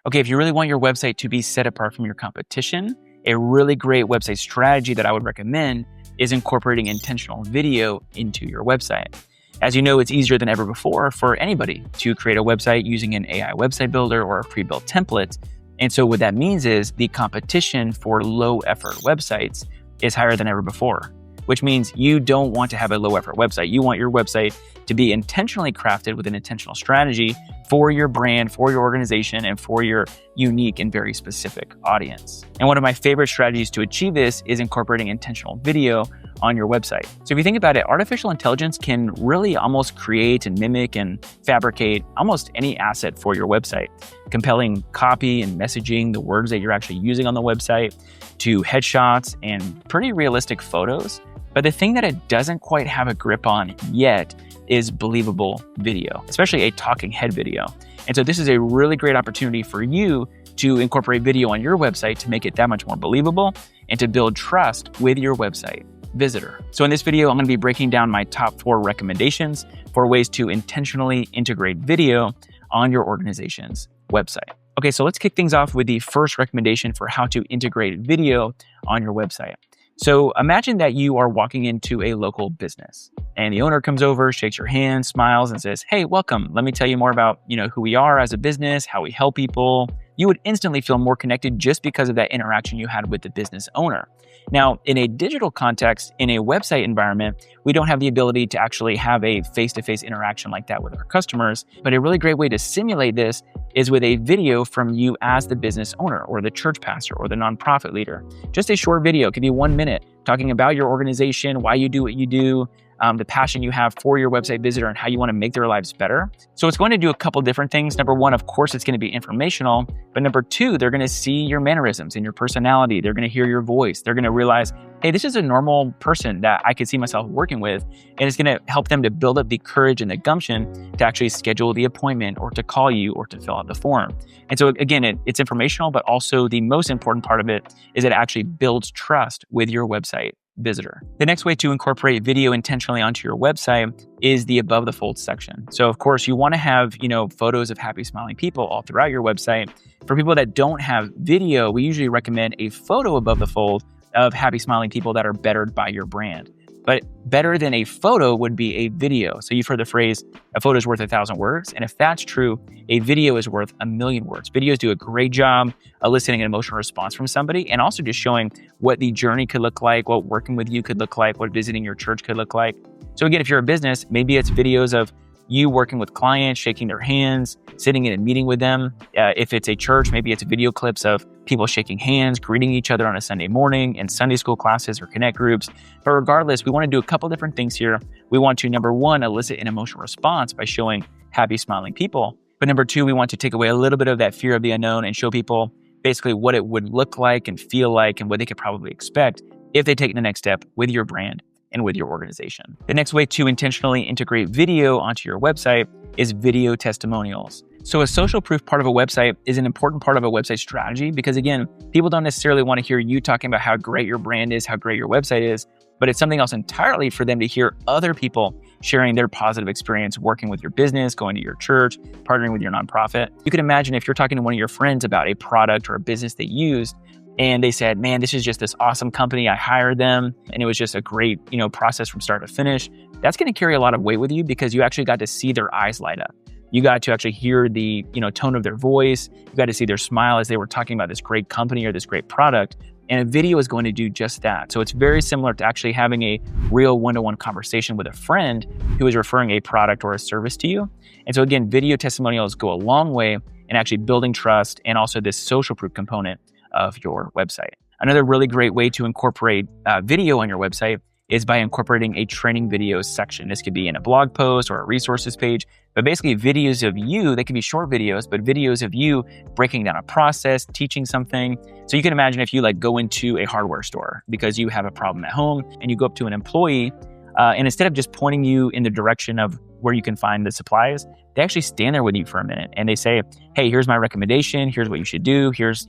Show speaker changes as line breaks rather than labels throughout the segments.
Okay, if you really want your website to be set apart from your competition, a really great website strategy that I would recommend is incorporating intentional video into your website. As you know, it's easier than ever before for anybody to create a website using an AI website builder or a pre-built template. And so what that means is the competition for low effort websites is higher than ever before, which means you don't want to have a low effort website. You want your website to be intentionally crafted with an intentional strategy for your brand, for your organization, and for your unique and very specific audience. And one of my favorite strategies to achieve this is incorporating intentional video on your website. So if you think about it, artificial intelligence can really almost create and mimic and fabricate almost any asset for your website. Compelling copy and messaging, the words that you're actually using on the website, to headshots and pretty realistic photos. But the thing that it doesn't quite have a grip on yet is believable video, especially a talking head video. And so this is a really great opportunity for you to incorporate video on your website to make it that much more believable and to build trust with your website visitor. So in this video, I'm going to be breaking down my top 4 recommendations for ways to intentionally integrate video on your organization's website. Okay, so let's kick things off with the first recommendation for how to integrate video on your website. So imagine that you are walking into a local business and the owner comes over, shakes your hand, smiles and says, "Hey, welcome. Let me tell you more about, who we are as a business, how we help people." You would instantly feel more connected just because of that interaction you had with the business owner. Now, in a digital context, in a website environment, we don't have the ability to actually have a face-to-face interaction like that with our customers. But a really great way to simulate this is with a video from you as the business owner or the church pastor or the nonprofit leader. Just a short video, it could be 1 minute, talking about your organization, why you do what you do, the passion you have for your website visitor and how you want to make their lives better. So it's going to do a couple different things. Number one, of course, it's going to be informational. But number two, they're going to see your mannerisms and your personality. They're going to hear your voice. They're going to realize, hey, this is a normal person that I could see myself working with. And it's going to help them to build up the courage and the gumption to actually schedule the appointment or to call you or to fill out the form. And so again, it's informational, but also the most important part of it is that it actually builds trust with your website visitor. The next way to incorporate video intentionally onto your website is the above the fold section. So of course you want to have, photos of happy smiling people all throughout your website. For people that don't have video, we usually recommend a photo above the fold of happy smiling people that are bettered by your brand. But better than a photo would be a video. So you've heard the phrase, a photo is worth 1,000 words. And if that's true, a video is worth 1,000,000 words. Videos do a great job eliciting an emotional response from somebody and also just showing what the journey could look like, what working with you could look like, what visiting your church could look like. So again, if you're a business, maybe it's videos of you working with clients, shaking their hands, sitting in a meeting with them. If it's a church, maybe it's video clips of people shaking hands, greeting each other on a Sunday morning in Sunday school classes or connect groups. But regardless, we want to do a couple different things here. We want to, number one, elicit an emotional response by showing happy, smiling people. But number two, we want to take away a little bit of that fear of the unknown and show people basically what it would look like and feel like and what they could probably expect if they take the next step with your brand and with your organization. The next way to intentionally integrate video onto your website is video testimonials. So a social proof part of a website is an important part of a website strategy because again, people don't necessarily want to hear you talking about how great your brand is, how great your website is, but it's something else entirely for them to hear other people sharing their positive experience working with your business, going to your church, partnering with your nonprofit. You can imagine if you're talking to one of your friends about a product or a business they used, and they said, man, this is just this awesome company. I hired them and it was just a great, process from start to finish. That's going to carry a lot of weight with you because you actually got to see their eyes light up. You got to actually hear the, tone of their voice. You got to see their smile as they were talking about this great company or this great product. And a video is going to do just that. So it's very similar to actually having a real one-to-one conversation with a friend who is referring a product or a service to you. And so again, video testimonials go a long way in actually building trust and also this social proof component of your website. Another really great way to incorporate video on your website is by incorporating a training videos section. This could be in a blog post or a resources page, but basically videos of you, they can be short videos, but videos of you breaking down a process, teaching something. So you can imagine if you go into a hardware store because you have a problem at home and you go up to an employee And instead of just pointing you in the direction of where you can find the supplies, they actually stand there with you for a minute and they say, hey, here's my recommendation. Here's what you should do. Here's,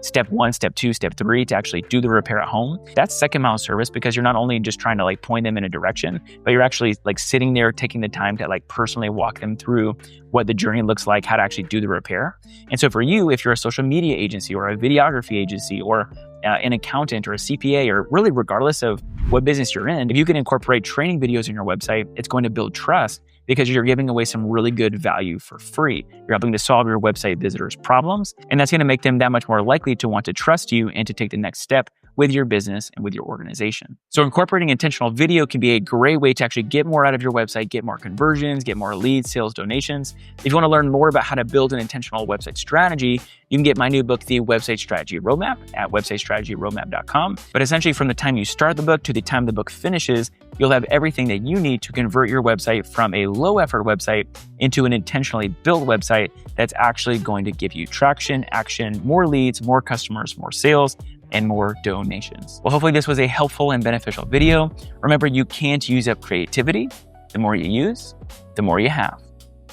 step 1, step 2, step 3 to actually do the repair at home. That's second mile service, because you're not only just trying to point them in a direction, but you're actually sitting there, taking the time to personally walk them through what the journey looks like, how to actually do the repair. And so for you, if you're a social media agency or a videography agency or an accountant or a CPA, or really regardless of what business you're in, if you can incorporate training videos in your website, it's going to build trust, because you're giving away some really good value for free. You're helping to solve your website visitors' problems, and that's going to make them that much more likely to want to trust you and to take the next step with your business and with your organization. So incorporating intentional video can be a great way to actually get more out of your website, get more conversions, get more leads, sales, donations. If you want to learn more about how to build an intentional website strategy, you can get my new book, The Website Strategy Roadmap, at websitestrategyroadmap.com. But essentially, from the time you start the book to the time the book finishes, you'll have everything that you need to convert your website from a low-effort website into an intentionally built website that's actually going to give you traction, action, more leads, more customers, more sales, and more donations. Well, hopefully this was a helpful and beneficial video. Remember, you can't use up creativity. The more you use, the more you have.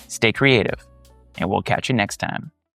Stay creative, and we'll catch you next time.